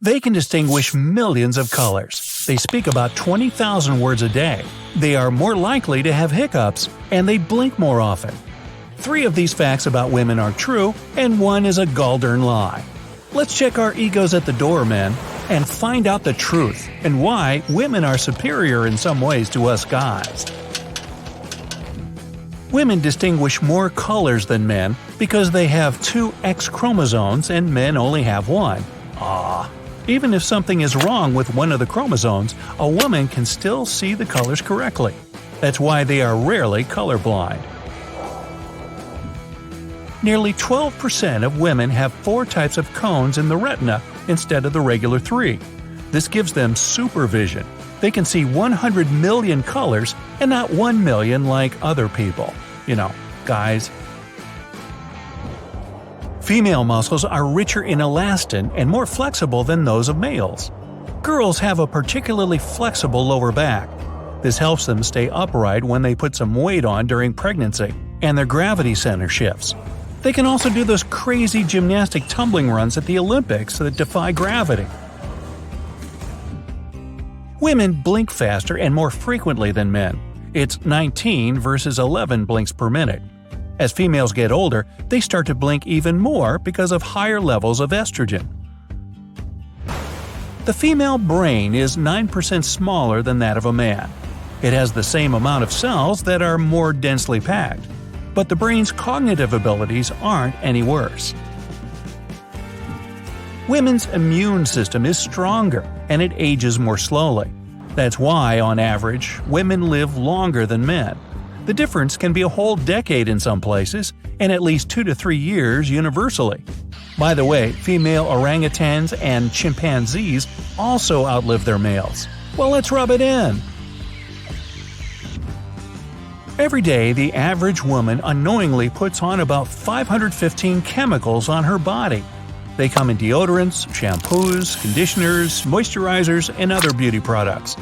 They can distinguish millions of colors. They speak about 20,000 words a day. They are more likely to have hiccups, and they blink more often. 3 of these facts about women are true, and 1 is a gall-darn lie. Let's check our egos at the door, men, and find out the truth and why women are superior in some ways to us guys. Women distinguish more colors than men because they have 2 X chromosomes and men only have 1. Even if something is wrong with one of the chromosomes, a woman can still see the colors correctly. That's why they are rarely colorblind. Nearly 12% of women have 4 types of cones in the retina instead of the regular 3. This gives them supervision. They can see 100 million colors and not 1 million like other people. Guys. Female muscles are richer in elastin and more flexible than those of males. Girls have a particularly flexible lower back. This helps them stay upright when they put some weight on during pregnancy, and their gravity center shifts. They can also do those crazy gymnastic tumbling runs at the Olympics that defy gravity. Women blink faster and more frequently than men. It's 19 versus 11 blinks per minute. As females get older, they start to blink even more because of higher levels of estrogen. The female brain is 9% smaller than that of a man. It has the same amount of cells that are more densely packed, but the brain's cognitive abilities aren't any worse. Women's immune system is stronger and it ages more slowly. That's why, on average, women live longer than men. The difference can be a whole decade in some places, and at least 2 to 3 years universally. By the way, female orangutans and chimpanzees also outlive their males. Well, let's rub it in. Every day, the average woman unknowingly puts on about 515 chemicals on her body. They come in deodorants, shampoos, conditioners, moisturizers, and other beauty products.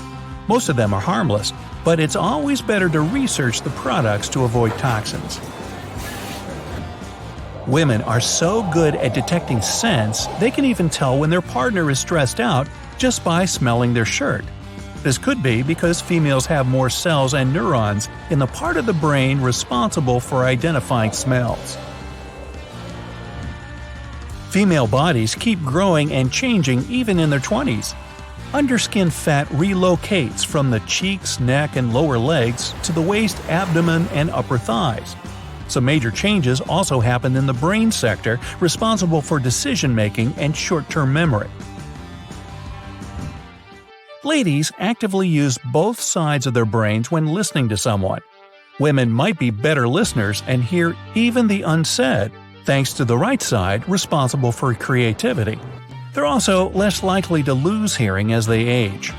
Most of them are harmless, but it's always better to research the products to avoid toxins. Women are so good at detecting scents, they can even tell when their partner is stressed out just by smelling their shirt. This could be because females have more cells and neurons in the part of the brain responsible for identifying smells. Female bodies keep growing and changing even in their 20s. Underskin fat relocates from the cheeks, neck, and lower legs to the waist, abdomen, and upper thighs. Some major changes also happen in the brain sector responsible for decision-making and short-term memory. Ladies actively use both sides of their brains when listening to someone. Women might be better listeners and hear even the unsaid, thanks to the right side responsible for creativity. They're also less likely to lose hearing as they age.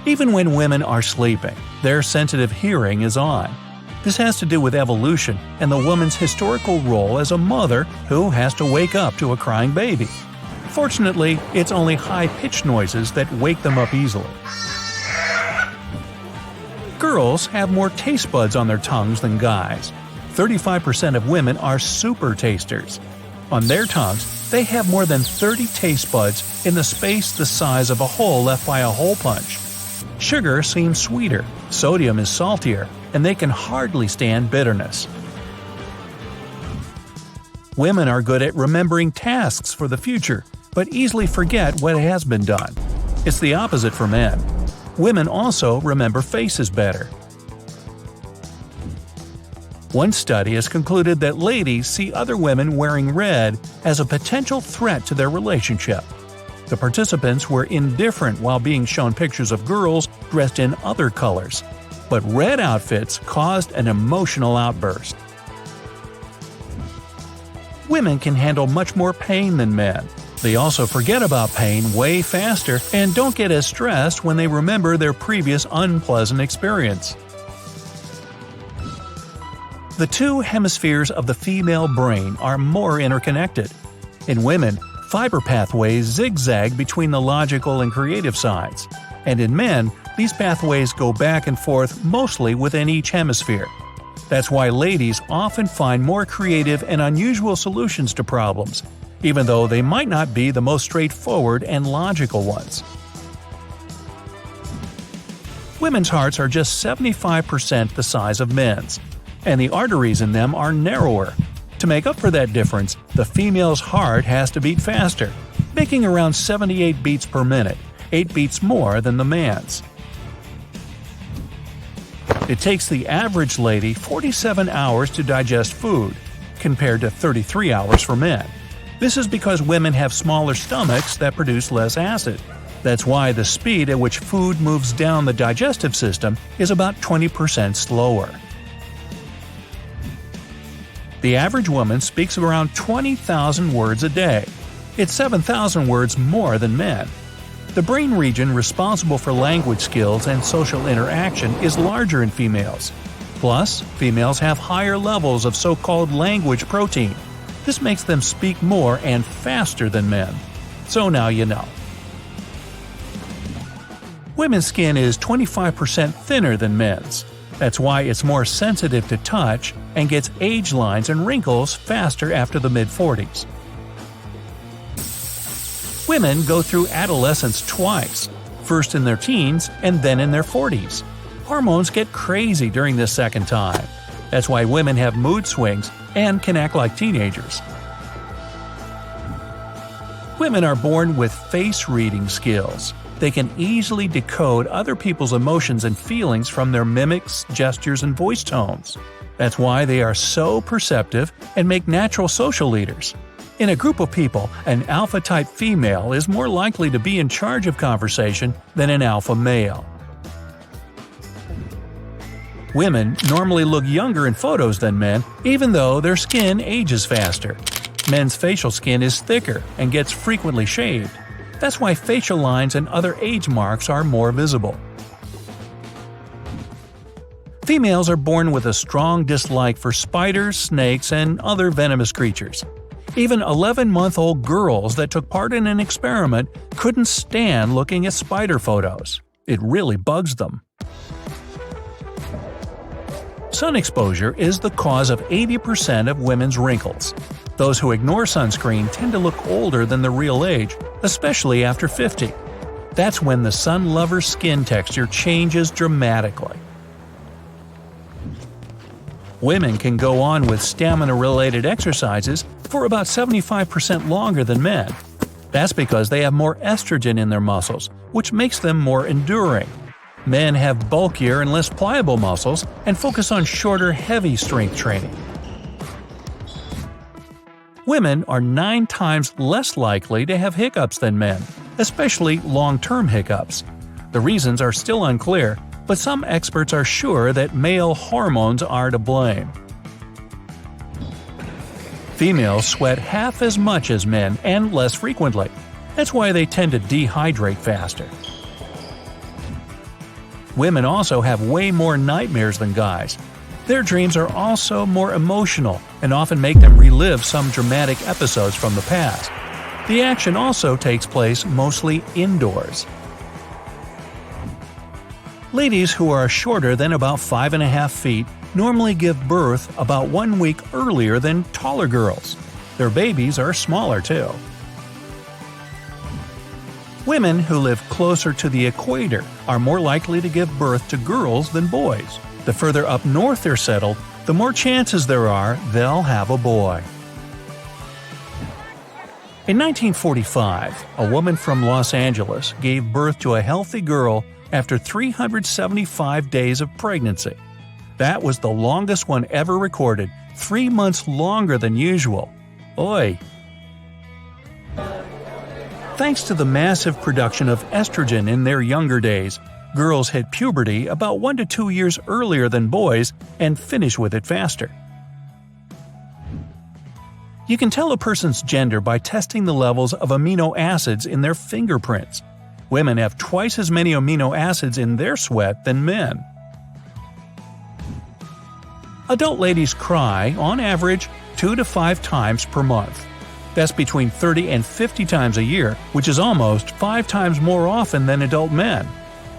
Even when women are sleeping, their sensitive hearing is on. This has to do with evolution and the woman's historical role as a mother who has to wake up to a crying baby. Fortunately, it's only high-pitched noises that wake them up easily. Girls have more taste buds on their tongues than guys. 35% of women are supertasters. On their tongues, they have more than 30 taste buds in the space the size of a hole left by a hole punch. Sugar seems sweeter, sodium is saltier, and they can hardly stand bitterness. Women are good at remembering tasks for the future, but easily forget what has been done. It's the opposite for men. Women also remember faces better. One study has concluded that ladies see other women wearing red as a potential threat to their relationship. The participants were indifferent while being shown pictures of girls dressed in other colors, but red outfits caused an emotional outburst. Women can handle much more pain than men. They also forget about pain way faster and don't get as stressed when they remember their previous unpleasant experience. The 2 hemispheres of the female brain are more interconnected. In women, fiber pathways zigzag between the logical and creative sides, and in men, these pathways go back and forth mostly within each hemisphere. That's why ladies often find more creative and unusual solutions to problems, even though they might not be the most straightforward and logical ones. Women's hearts are just 75% the size of men's, and the arteries in them are narrower. To make up for that difference, the female's heart has to beat faster, making around 78 beats per minute, 8 beats more than the man's. It takes the average lady 47 hours to digest food, compared to 33 hours for men. This is because women have smaller stomachs that produce less acid. That's why the speed at which food moves down the digestive system is about 20% slower. The average woman speaks around 20,000 words a day. It's 7,000 words more than men. The brain region responsible for language skills and social interaction is larger in females. Plus, females have higher levels of so-called language protein. This makes them speak more and faster than men. So now you know. Women's skin is 25% thinner than men's. That's why it's more sensitive to touch and gets age lines and wrinkles faster after the mid-40s. Women go through adolescence twice, first in their teens and then in their 40s. Hormones get crazy during this second time. That's why women have mood swings and can act like teenagers. Women are born with face-reading skills. They can easily decode other people's emotions and feelings from their mimics, gestures, and voice tones. That's why they are so perceptive and make natural social leaders. In a group of people, an alpha-type female is more likely to be in charge of conversation than an alpha male. Women normally look younger in photos than men, even though their skin ages faster. Men's facial skin is thicker and gets frequently shaved. That's why facial lines and other age marks are more visible. Females are born with a strong dislike for spiders, snakes, and other venomous creatures. Even 11-month-old girls that took part in an experiment couldn't stand looking at spider photos. It really bugs them. Sun exposure is the cause of 80% of women's wrinkles. Those who ignore sunscreen tend to look older than their real age, especially after 50. That's when the sun lover's skin texture changes dramatically. Women can go on with stamina-related exercises for about 75% longer than men. That's because they have more estrogen in their muscles, which makes them more enduring. Men have bulkier and less pliable muscles and focus on shorter, heavy strength training. Women are 9 times less likely to have hiccups than men, especially long-term hiccups. The reasons are still unclear, but some experts are sure that male hormones are to blame. Females sweat half as much as men and less frequently. That's why they tend to dehydrate faster. Women also have way more nightmares than guys. Their dreams are also more emotional and often make them relive some dramatic episodes from the past. The action also takes place mostly indoors. Ladies who are shorter than about 5.5 feet normally give birth about 1 week earlier than taller girls. Their babies are smaller too. Women who live closer to the equator are more likely to give birth to girls than boys. The further up north they're settled, the more chances there are they'll have a boy. In 1945, a woman from Los Angeles gave birth to a healthy girl after 375 days of pregnancy. That was the longest one ever recorded, 3 months longer than usual. Oy! Thanks to the massive production of estrogen in their younger days, girls hit puberty about 1 to 2 years earlier than boys and finish with it faster. You can tell a person's gender by testing the levels of amino acids in their fingerprints. Women have twice as many amino acids in their sweat than men. Adult ladies cry, on average, 2 to 5 times per month. That's between 30 and 50 times a year, which is almost 5 times more often than adult men.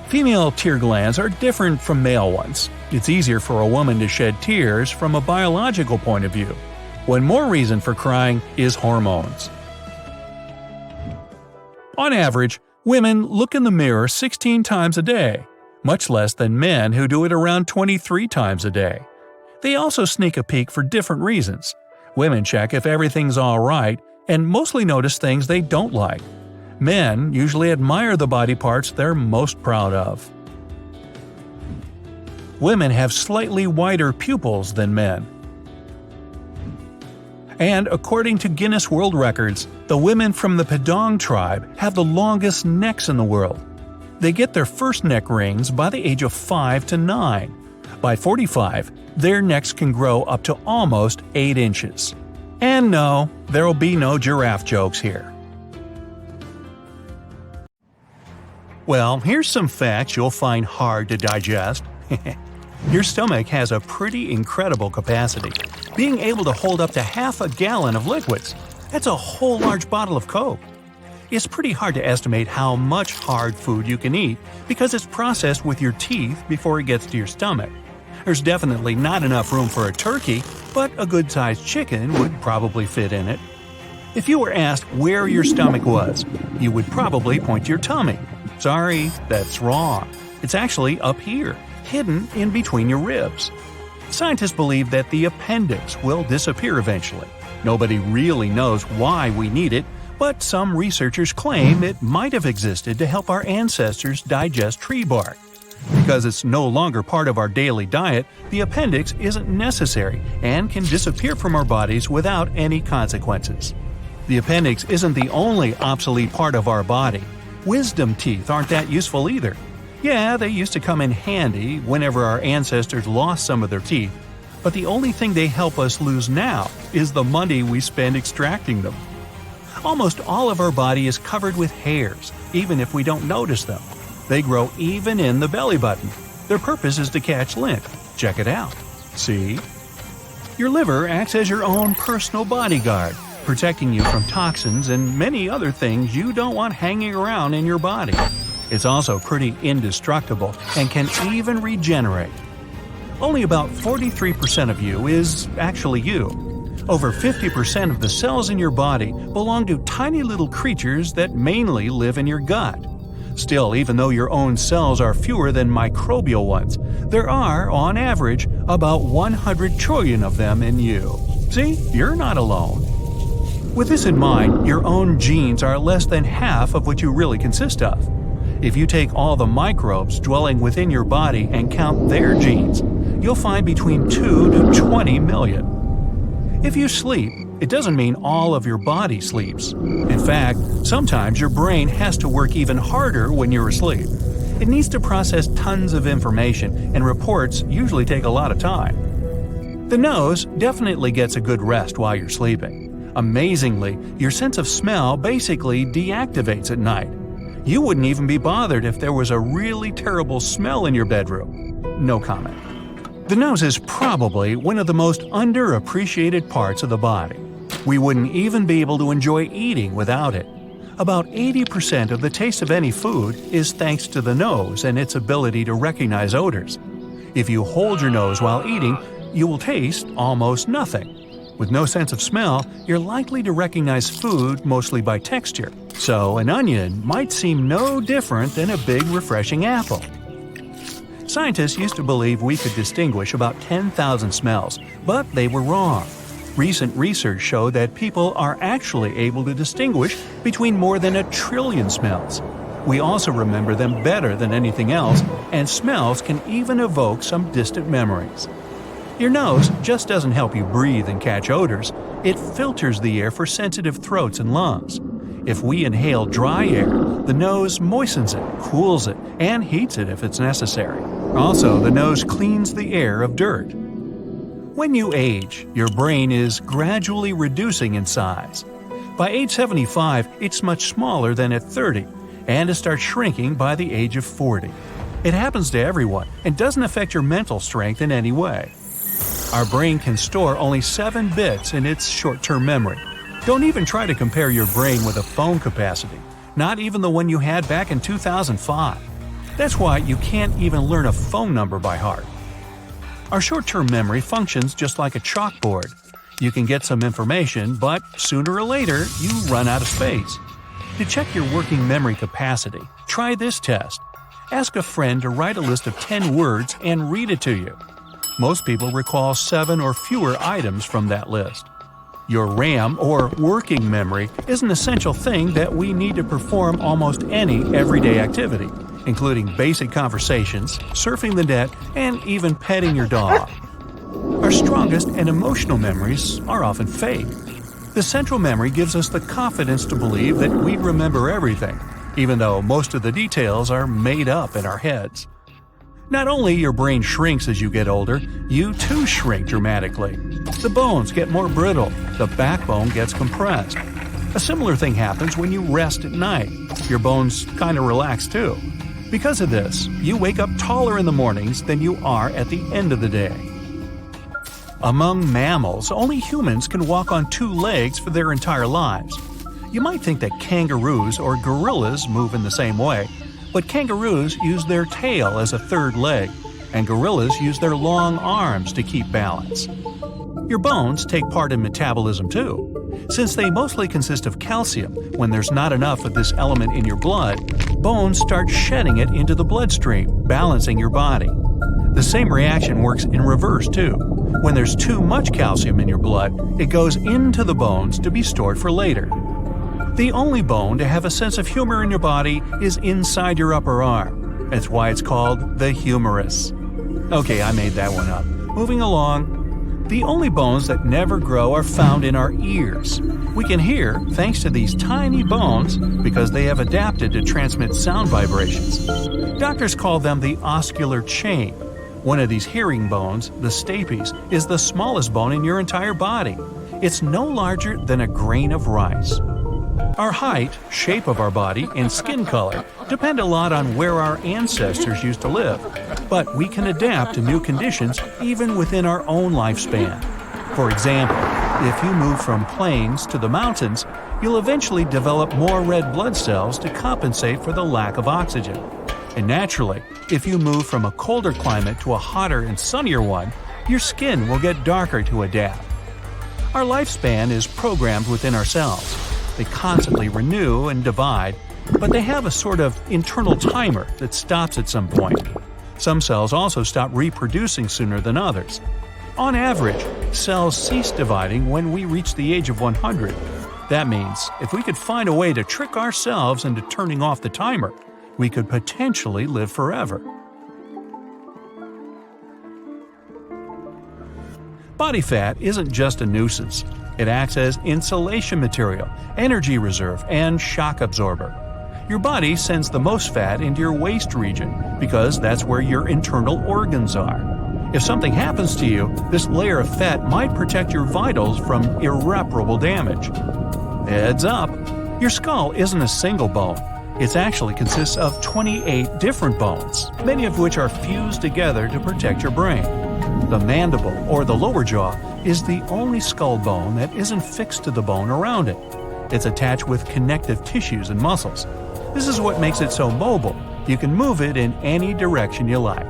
Female tear glands are different from male ones. It's easier for a woman to shed tears from a biological point of view. One more reason for crying is hormones. On average, women look in the mirror 16 times a day, much less than men who do it around 23 times a day. They also sneak a peek for different reasons. Women check if everything's alright and mostly notice things they don't like. Men usually admire the body parts they're most proud of. Women have slightly wider pupils than men. And according to Guinness World Records, the women from the Padang tribe have the longest necks in the world. They get their first neck rings by the age of 5 to 9. By 45, their necks can grow up to almost 8 inches. And no, there'll be no giraffe jokes here. Well, here's some facts you'll find hard to digest. Your stomach has a pretty incredible capacity, being able to hold up to half a gallon of liquids. That's a whole large bottle of Coke. It's pretty hard to estimate how much hard food you can eat because it's processed with your teeth before it gets to your stomach. There's definitely not enough room for a turkey, but a good-sized chicken would probably fit in it. If you were asked where your stomach was, you would probably point to your tummy. Sorry, that's wrong. It's actually up here, hidden in between your ribs. Scientists believe that the appendix will disappear eventually. Nobody really knows why we need it, but some researchers claim it might have existed to help our ancestors digest tree bark. Because it's no longer part of our daily diet, the appendix isn't necessary and can disappear from our bodies without any consequences. The appendix isn't the only obsolete part of our body. Wisdom teeth aren't that useful either. Yeah, they used to come in handy whenever our ancestors lost some of their teeth, but the only thing they help us lose now is the money we spend extracting them. Almost all of our body is covered with hairs, even if we don't notice them. They grow even in the belly button. Their purpose is to catch lint. Check it out. See? Your liver acts as your own personal bodyguard, protecting you from toxins and many other things you don't want hanging around in your body. It's also pretty indestructible and can even regenerate. Only about 43% of you is actually you. Over 50% of the cells in your body belong to tiny little creatures that mainly live in your gut. Still, even though your own cells are fewer than microbial ones, there are, on average, about 100 trillion of them in you. See, you're not alone. With this in mind, your own genes are less than half of what you really consist of. If you take all the microbes dwelling within your body and count their genes, you'll find between 2 to 20 million. If you sleep, it doesn't mean all of your body sleeps. In fact, sometimes your brain has to work even harder when you're asleep. It needs to process tons of information, and reports usually take a lot of time. The nose definitely gets a good rest while you're sleeping. Amazingly, your sense of smell basically deactivates at night. You wouldn't even be bothered if there was a really terrible smell in your bedroom. No comment. The nose is probably one of the most underappreciated parts of the body. We wouldn't even be able to enjoy eating without it. About 80% of the taste of any food is thanks to the nose and its ability to recognize odors. If you hold your nose while eating, you will taste almost nothing. With no sense of smell, you're likely to recognize food mostly by texture. So an onion might seem no different than a big refreshing apple. Scientists used to believe we could distinguish about 10,000 smells, but they were wrong. Recent research showed that people are actually able to distinguish between more than 1 trillion smells. We also remember them better than anything else, and smells can even evoke some distant memories. Your nose just doesn't help you breathe and catch odors, it filters the air for sensitive throats and lungs. If we inhale dry air, the nose moistens it, cools it, and heats it if it's necessary. Also, the nose cleans the air of dirt. When you age, your brain is gradually reducing in size. By age 75, it's much smaller than at 30, and it starts shrinking by the age of 40. It happens to everyone and doesn't affect your mental strength in any way. Our brain can store only 7 bits in its short-term memory. Don't even try to compare your brain with a phone capacity, not even the one you had back in 2005. That's why you can't even learn a phone number by heart. Our short-term memory functions just like a chalkboard. You can get some information, but sooner or later, you run out of space. To check your working memory capacity, try this test. Ask a friend to write a list of 10 words and read it to you. Most people recall 7 or fewer items from that list. Your RAM, or working memory, is an essential thing that we need to perform almost any everyday activity, including basic conversations, surfing the net, and even petting your dog. Our strongest and emotional memories are often fake. The central memory gives us the confidence to believe that we remember everything, even though most of the details are made up in our heads. Not only your brain shrinks as you get older, you too shrink dramatically. The bones get more brittle, the backbone gets compressed. A similar thing happens when you rest at night. Your bones kind of relax too. Because of this, you wake up taller in the mornings than you are at the end of the day. Among mammals, only humans can walk on 2 legs for their entire lives. You might think that kangaroos or gorillas move in the same way, but kangaroos use their tail as a 3rd leg, and gorillas use their long arms to keep balance. Your bones take part in metabolism too. Since they mostly consist of calcium, when there's not enough of this element in your blood, bones start shedding it into the bloodstream, balancing your body. The same reaction works in reverse too. When there's too much calcium in your blood, it goes into the bones to be stored for later. The only bone to have a sense of humor in your body is inside your upper arm. That's why it's called the humerus. Okay, I made that one up. Moving along. The only bones that never grow are found in our ears. We can hear thanks to these tiny bones because they have adapted to transmit sound vibrations. Doctors call them the oscular chain. One of these hearing bones, the stapes, is the smallest bone in your entire body. It's no larger than a grain of rice. Our height, shape of our body, and skin color depend a lot on where our ancestors used to live, but we can adapt to new conditions even within our own lifespan. For example, if you move from plains to the mountains, you'll eventually develop more red blood cells to compensate for the lack of oxygen. And naturally, if you move from a colder climate to a hotter and sunnier one, your skin will get darker to adapt. Our lifespan is programmed within our cells. They constantly renew and divide, but they have a sort of internal timer that stops at some point. Some cells also stop reproducing sooner than others. On average, cells cease dividing when we reach the age of 100. That means, if we could find a way to trick ourselves into turning off the timer, we could potentially live forever. Body fat isn't just a nuisance. It acts as insulation material, energy reserve, and shock absorber. Your body sends the most fat into your waist region because that's where your internal organs are. If something happens to you, this layer of fat might protect your vitals from irreparable damage. Heads up! Your skull isn't a single bone. It actually consists of 28 different bones, many of which are fused together to protect your brain. The mandible, or the lower jaw, is the only skull bone that isn't fixed to the bone around it. It's attached with connective tissues and muscles. This is what makes it so mobile. You can move it in any direction you like.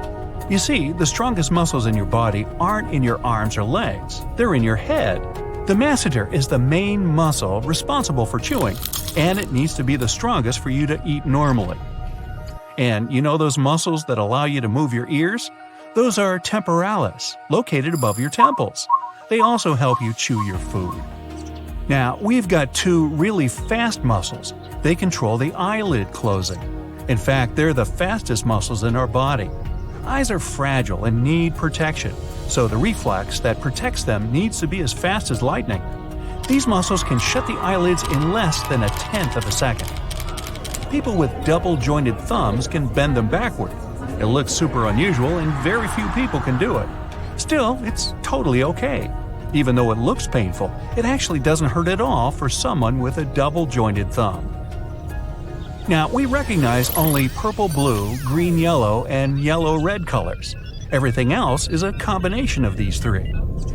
You see, the strongest muscles in your body aren't in your arms or legs. They're in your head. The masseter is the main muscle responsible for chewing, and it needs to be the strongest for you to eat normally. And you know those muscles that allow you to move your ears? Those are temporalis, located above your temples. They also help you chew your food. Now, we've got 2 really fast muscles. They control the eyelid closing. In fact, they're the fastest muscles in our body. Eyes are fragile and need protection, so the reflex that protects them needs to be as fast as lightning. These muscles can shut the eyelids in less than a tenth of a second. People with double-jointed thumbs can bend them backward. It looks super unusual and very few people can do it. Still, it's totally okay. Even though it looks painful, it actually doesn't hurt at all for someone with a double-jointed thumb. Now, we recognize only purple-blue, green-yellow, and yellow-red colors. Everything else is a combination of these 3.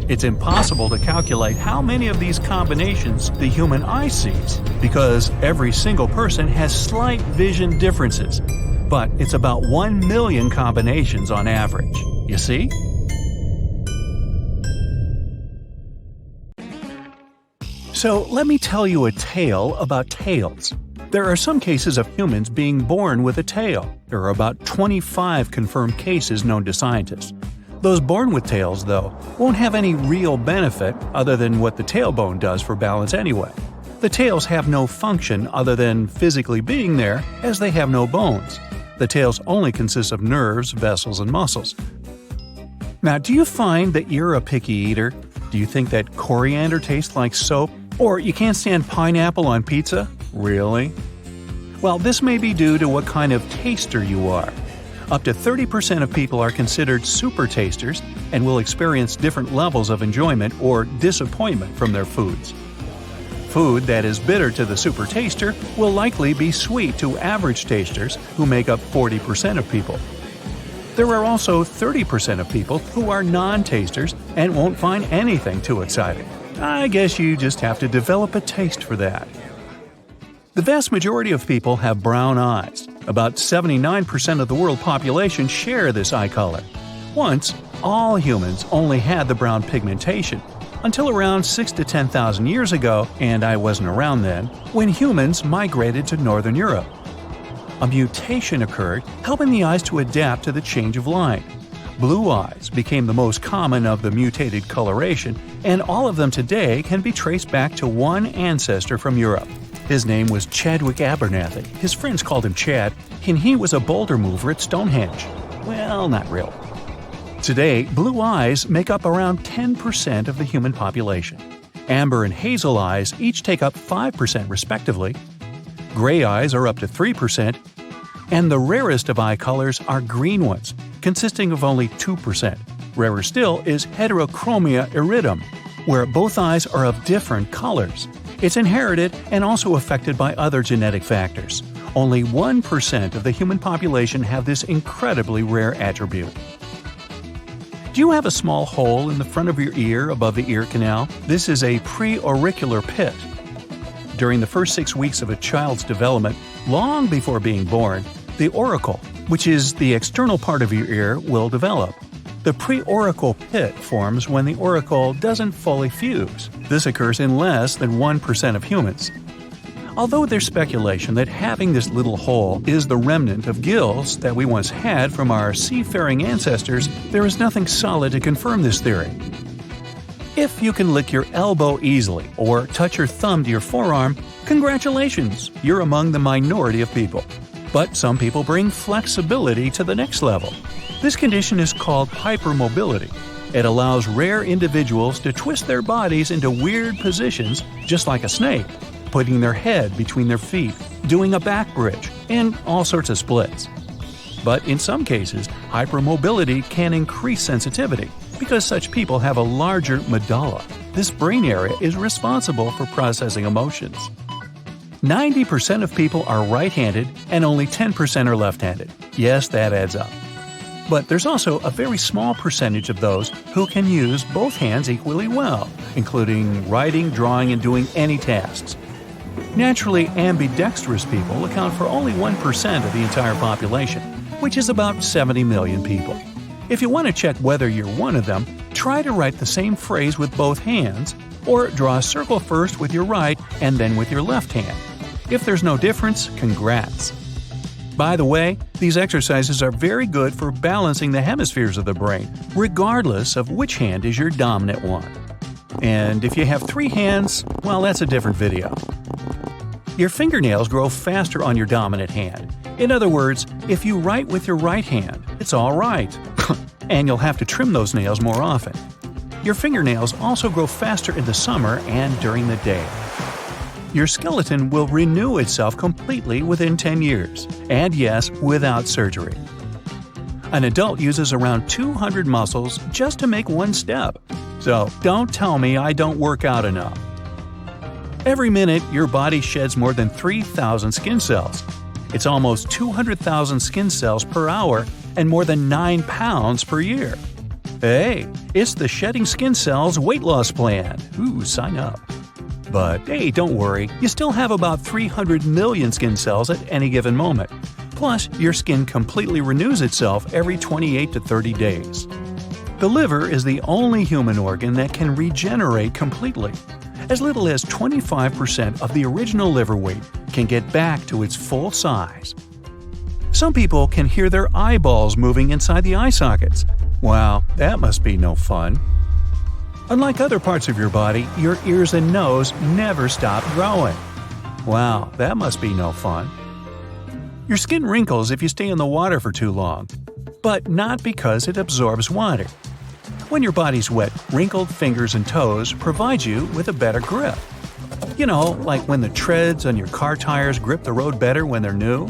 It's impossible to calculate how many of these combinations the human eye sees, because every single person has slight vision differences. But it's about 1 million combinations on average. You see? So let me tell you a tale about tails. There are some cases of humans being born with a tail. There are about 25 confirmed cases known to scientists. Those born with tails, though, won't have any real benefit other than what the tailbone does for balance anyway. The tails have no function other than physically being there, as they have no bones. The tails only consist of nerves, vessels, and muscles. Now, do you find that you're a picky eater? Do you think that coriander tastes like soap? Or you can't stand pineapple on pizza? Really? Well, this may be due to what kind of taster you are. Up to 30% of people are considered supertasters and will experience different levels of enjoyment or disappointment from their foods. Food that is bitter to the supertaster will likely be sweet to average tasters, who make up 40% of people. There are also 30% of people who are non-tasters and won't find anything too exciting. I guess you just have to develop a taste for that. The vast majority of people have brown eyes. About 79% of the world population share this eye color. Once, all humans only had the brown pigmentation, until around 6,000 to 10,000 years ago, and I wasn't around then, when humans migrated to Northern Europe. A mutation occurred, helping the eyes to adapt to the change of light. Blue eyes became the most common of the mutated coloration, and all of them today can be traced back to one ancestor from Europe. His name was Chadwick Abernathy. His friends called him Chad, and he was a boulder mover at Stonehenge. Well, not really. Today, blue eyes make up around 10% of the human population. Amber and hazel eyes each take up 5% respectively. Gray eyes are up to 3%. And the rarest of eye colors are green ones, consisting of only 2%. Rarer still is heterochromia iridum, where both eyes are of different colors. It's inherited and also affected by other genetic factors. Only 1% of the human population have this incredibly rare attribute. Do you have a small hole in the front of your ear above the ear canal? This is a preauricular pit. During the first 6 weeks of a child's development, long before being born, the auricle, which is the external part of your ear, will develop. The preauricle pit forms when the auricle doesn't fully fuse. This occurs in less than 1% of humans. Although there's speculation that having this little hole is the remnant of gills that we once had from our seafaring ancestors, there is nothing solid to confirm this theory. If you can lick your elbow easily or touch your thumb to your forearm, congratulations, you're among the minority of people. But some people bring flexibility to the next level. This condition is called hypermobility. It allows rare individuals to twist their bodies into weird positions, just like a snake, putting their head between their feet, doing a back bridge, and all sorts of splits. But in some cases, hypermobility can increase sensitivity because such people have a larger medulla. This brain area is responsible for processing emotions. 90% of people are right-handed and only 10% are left-handed. Yes, that adds up. But there's also a very small percentage of those who can use both hands equally well, including writing, drawing, and doing any tasks. Naturally, ambidextrous people account for only 1% of the entire population, which is about 70 million people. If you want to check whether you're one of them, try to write the same phrase with both hands, or draw a circle first with your right and then with your left hand. If there's no difference, congrats! By the way, these exercises are very good for balancing the hemispheres of the brain, regardless of which hand is your dominant one. And if you have 3 hands, well, that's a different video. Your fingernails grow faster on your dominant hand. In other words, if you write with your right hand, it's all right. And you'll have to trim those nails more often. Your fingernails also grow faster in the summer and during the day. Your skeleton will renew itself completely within 10 years, and yes, without surgery. An adult uses around 200 muscles just to make one step. So don't tell me I don't work out enough. Every minute, your body sheds more than 3,000 skin cells. It's almost 200,000 skin cells per hour and more than 9 pounds per year. Hey, it's the Shedding Skin Cells Weight Loss Plan. Ooh, sign up. But hey, don't worry, you still have about 300 million skin cells at any given moment. Plus, your skin completely renews itself every 28 to 30 days. The liver is the only human organ that can regenerate completely. As little as 25% of the original liver weight can get back to its full size. Some people can hear their eyeballs moving inside the eye sockets. Wow, that must be no fun. Unlike other parts of your body, your ears and nose never stop growing. Wow, that must be no fun. Your skin wrinkles if you stay in the water for too long, but not because it absorbs water. When your body's wet, wrinkled fingers and toes provide you with a better grip. You know, like when the treads on your car tires grip the road better when they're new.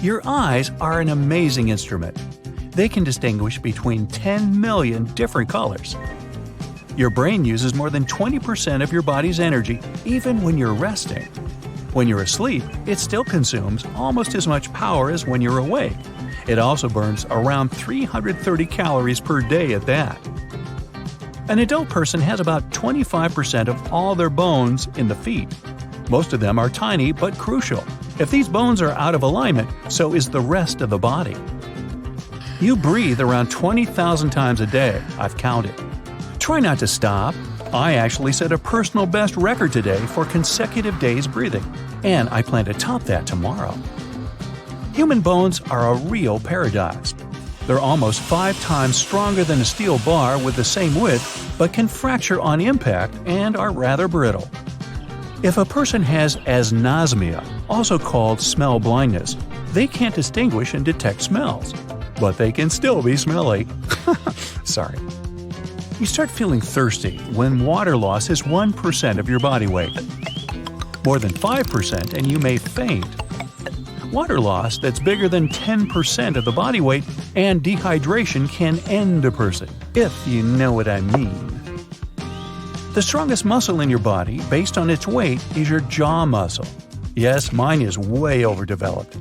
Your eyes are an amazing instrument. They can distinguish between 10 million different colors. Your brain uses more than 20% of your body's energy even when you're resting. When you're asleep, it still consumes almost as much power as when you're awake. It also burns around 330 calories per day at that. An adult person has about 25% of all their bones in the feet. Most of them are tiny but crucial. If these bones are out of alignment, so is the rest of the body. You breathe around 20,000 times a day, I've counted. Try not to stop. I actually set a personal best record today for consecutive days breathing, and I plan to top that tomorrow. Human bones are a real paradox. They're almost 5 times stronger than a steel bar with the same width, but can fracture on impact and are rather brittle. If a person has anosmia, also called smell blindness, they can't distinguish and detect smells, but they can still be smelly. Sorry. You start feeling thirsty when water loss is 1% of your body weight. More than 5% and you may faint. Water loss that's bigger than 10% of the body weight and dehydration can end a person, if you know what I mean. The strongest muscle in your body, based on its weight, is your jaw muscle. Yes, mine is way overdeveloped.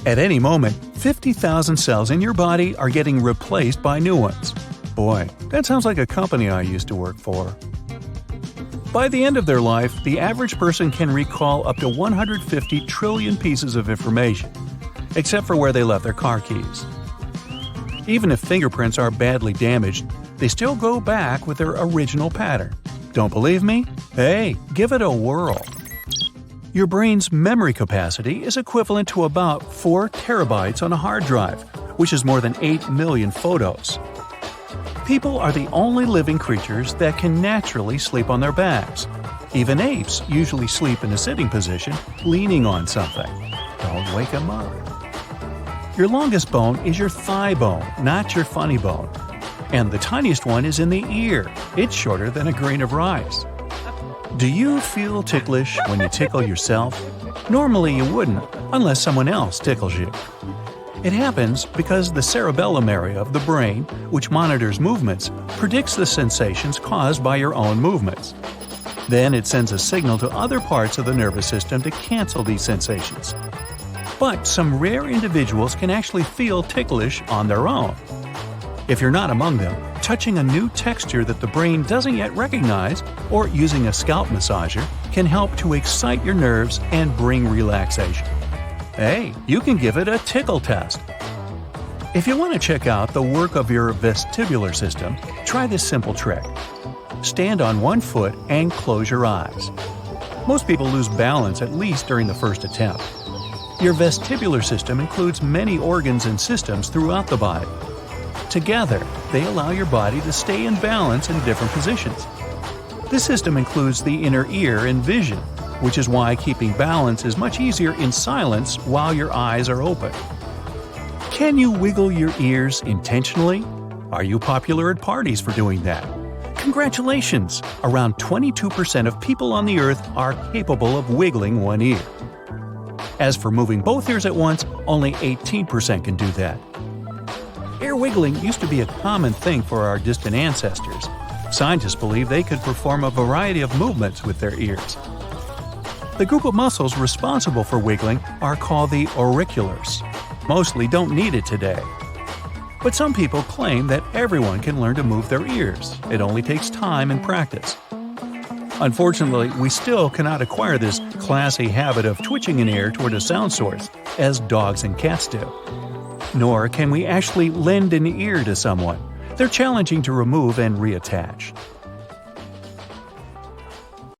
At any moment, 50,000 cells in your body are getting replaced by new ones. Boy, that sounds like a company I used to work for. By the end of their life, the average person can recall up to 150 trillion pieces of information, except for where they left their car keys. Even if fingerprints are badly damaged, they still go back with their original pattern. Don't believe me? Hey, give it a whirl. Your brain's memory capacity is equivalent to about 4 terabytes on a hard drive, which is more than 8 million photos. People are the only living creatures that can naturally sleep on their backs. Even apes usually sleep in a sitting position, leaning on something. Don't wake them up. Your longest bone is your thigh bone, not your funny bone. And the tiniest one is in the ear. It's shorter than a grain of rice. Do you feel ticklish when you tickle yourself? Normally you wouldn't, unless someone else tickles you. It happens because the cerebellum area of the brain, which monitors movements, predicts the sensations caused by your own movements. Then it sends a signal to other parts of the nervous system to cancel these sensations. But some rare individuals can actually feel ticklish on their own. If you're not among them, touching a new texture that the brain doesn't yet recognize or using a scalp massager can help to excite your nerves and bring relaxation. Hey, you can give it a tickle test. If you want to check out the work of your vestibular system, try this simple trick. Stand on one foot and close your eyes. Most people lose balance at least during the first attempt. Your vestibular system includes many organs and systems throughout the body. Together, they allow your body to stay in balance in different positions. This system includes the inner ear and vision, which is why keeping balance is much easier in silence while your eyes are open. Can you wiggle your ears intentionally? Are you popular at parties for doing that? Congratulations! Around 22% of people on the earth are capable of wiggling one ear. As for moving both ears at once, only 18% can do that. Ear wiggling used to be a common thing for our distant ancestors. Scientists believe they could perform a variety of movements with their ears. The group of muscles responsible for wiggling are called the auriculars. Mostly don't need it today. But some people claim that everyone can learn to move their ears. It only takes time and practice. Unfortunately, we still cannot acquire this classy habit of twitching an ear toward a sound source, as dogs and cats do. Nor can we actually lend an ear to someone. They're challenging to remove and reattach.